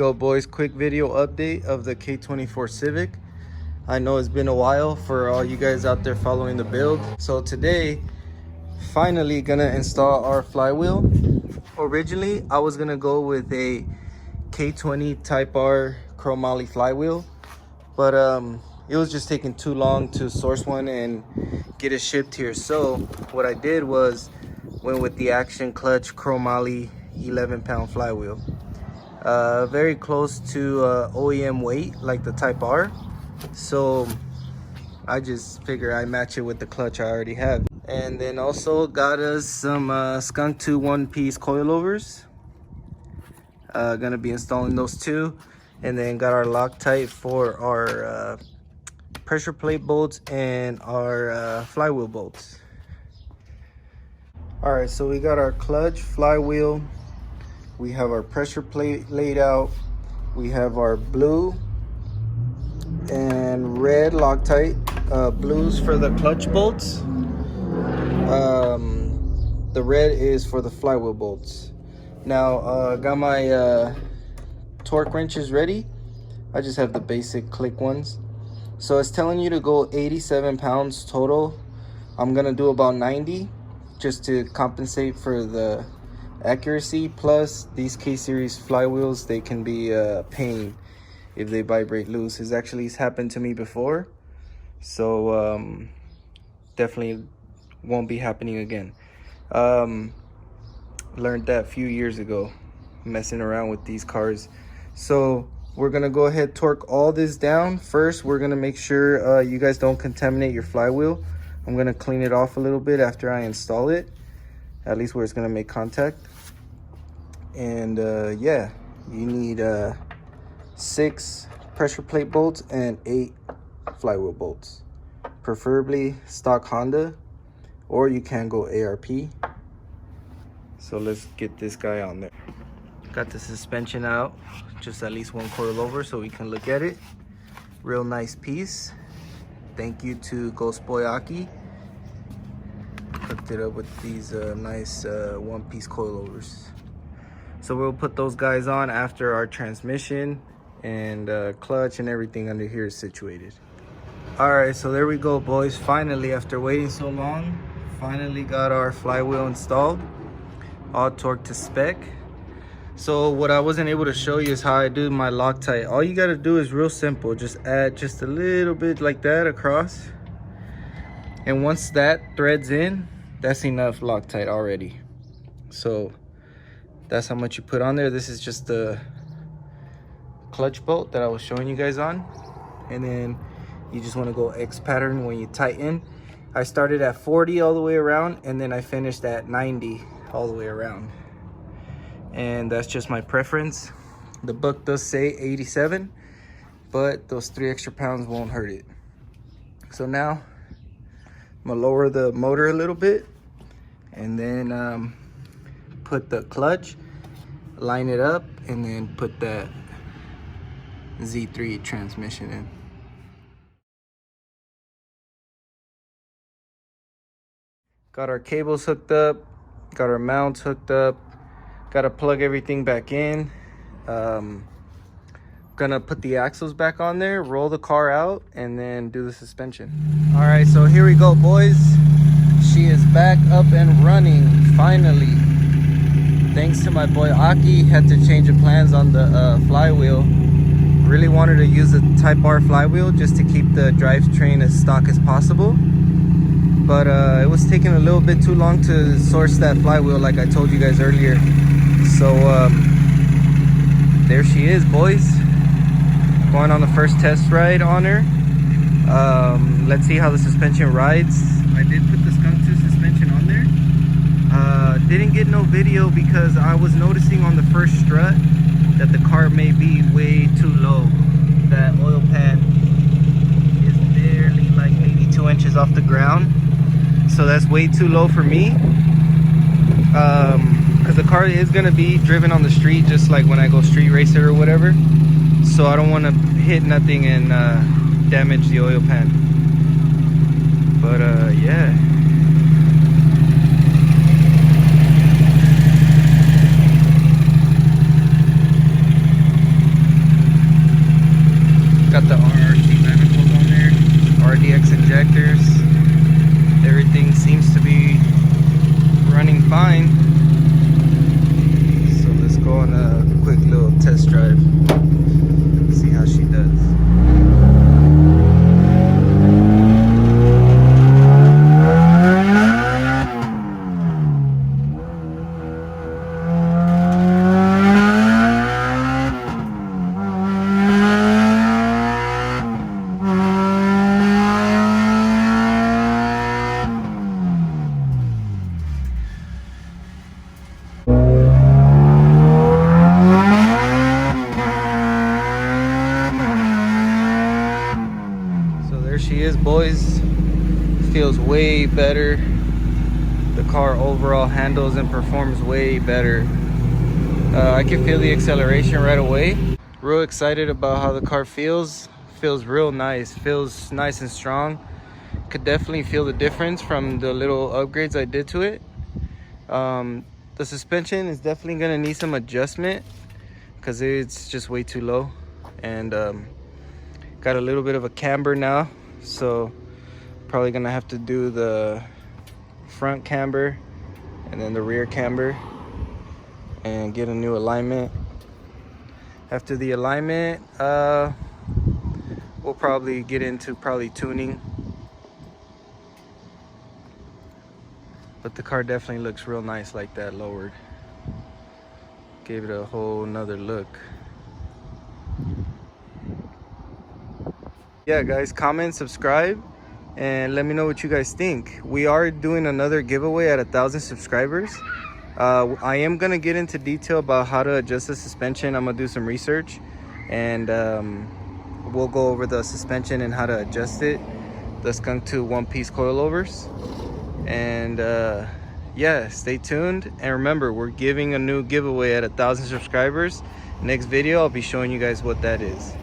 go, boys. Quick video update of the K24 Civic. I know it's been a while for all you guys out there following the build. So today, finally gonna install our flywheel. Originally, I was gonna go with a K20 Type R chromoly flywheel, but it was just taking too long to source one and get it shipped here. So what I did was went with the Action Clutch chromoly 11-pound flywheel. Very close to OEM weight like the Type R, so I just figure I match it with the clutch I already have. And then also got us some Skunk 2 one-piece coilovers. Gonna be installing those too. And then got our Loctite for our pressure plate bolts and our flywheel bolts. All right, so we got our clutch, flywheel, we have our pressure plate laid out, we have our blue and red Loctite, blues for the clutch bolts, the red is for the flywheel bolts. Now got my torque wrenches ready. I just have the basic click ones. So it's telling you to go 87 pounds total. I'm gonna do about 90 just to compensate for the accuracy. Plus these K-series flywheels, they can be a pain if they vibrate loose. It's actually happened to me before, so definitely won't be happening again. Learned that a few years ago messing around with these cars. So we're gonna go ahead, torque all this down. First, we're gonna make sure you guys don't contaminate your flywheel. I'm gonna clean it off a little bit after I install it, at least where it's gonna make contact. And yeah, you need 6 pressure plate bolts and 8 flywheel bolts, preferably stock Honda, or you can go ARP. So let's get this guy on there. Got the suspension out, just at least one coil over so we can look at it. Real nice piece. Thank you to Ghost Boy Aki. Hooked it up with these nice one-piece coilovers. So we'll put those guys on after our transmission and clutch and everything under here is situated. All right, so there we go, boys. Finally, after waiting so long, finally got our flywheel installed, all torqued to spec. So what I wasn't able to show you is how I do my Loctite. All you gotta do is real simple. Just add just a little bit like that across. And once that threads in, that's enough Loctite already. So that's how much you put on there. This is just the clutch bolt that I was showing you guys on. And then you just wanna go X pattern when you tighten. I started at 40 all the way around, and then I finished at 90 all the way around. And that's just my preference. The book does say 87, but those 3 extra pounds won't hurt it. So now I'm gonna lower the motor a little bit, and then put the clutch, line it up, and then put that Z3 transmission in. Got our cables hooked up, got our mounts hooked up. Gotta plug everything back in. Gonna put the axles back on there, roll the car out, and then do the suspension. All right, so here we go, boys. She is back up and running, finally. Thanks to my boy Aki, had to change the plans on the flywheel. Really wanted to use the Type R flywheel just to keep the drivetrain as stock as possible. But it was taking a little bit too long to source that flywheel like I told you guys earlier. So there she is, boys. Going on the first test ride on her. Let's see how the suspension rides. I did put the Skunk 2 suspension on there. Didn't get no video because I was noticing on the first strut that the car may be way too low. That oil pan is barely like maybe 2 inches off the ground. So that's way too low for me. Because the car is going to be driven on the street just like when I go street racer or whatever. So I don't want to hit nothing and damage the oil pan. But yeah. test drive. See how she does. There she is, boys. Feels way better. The car overall handles and performs way better. I can feel the acceleration right away. Real excited about how the car feels. Feels real nice. Feels nice and strong. Could definitely feel the difference from the little upgrades I did to it. The suspension is definitely gonna need some adjustment because it's just way too low. And got a little bit of a camber now, so probably gonna have to do the front camber and then the rear camber and get a new alignment. After the alignment, we'll probably get into tuning. But the car definitely looks real nice like that lowered. Gave it a whole nother look. Yeah, guys, comment, subscribe, and let me know what you guys think. We are doing another giveaway at 1,000 subscribers. I am gonna get into detail about how to adjust the suspension. I'm gonna do some research, and we'll go over the suspension and how to adjust it, the skunk to one-piece coilovers. And yeah, stay tuned, and remember, we're giving a new giveaway at 1,000 subscribers. Next video, I'll be showing you guys what that is.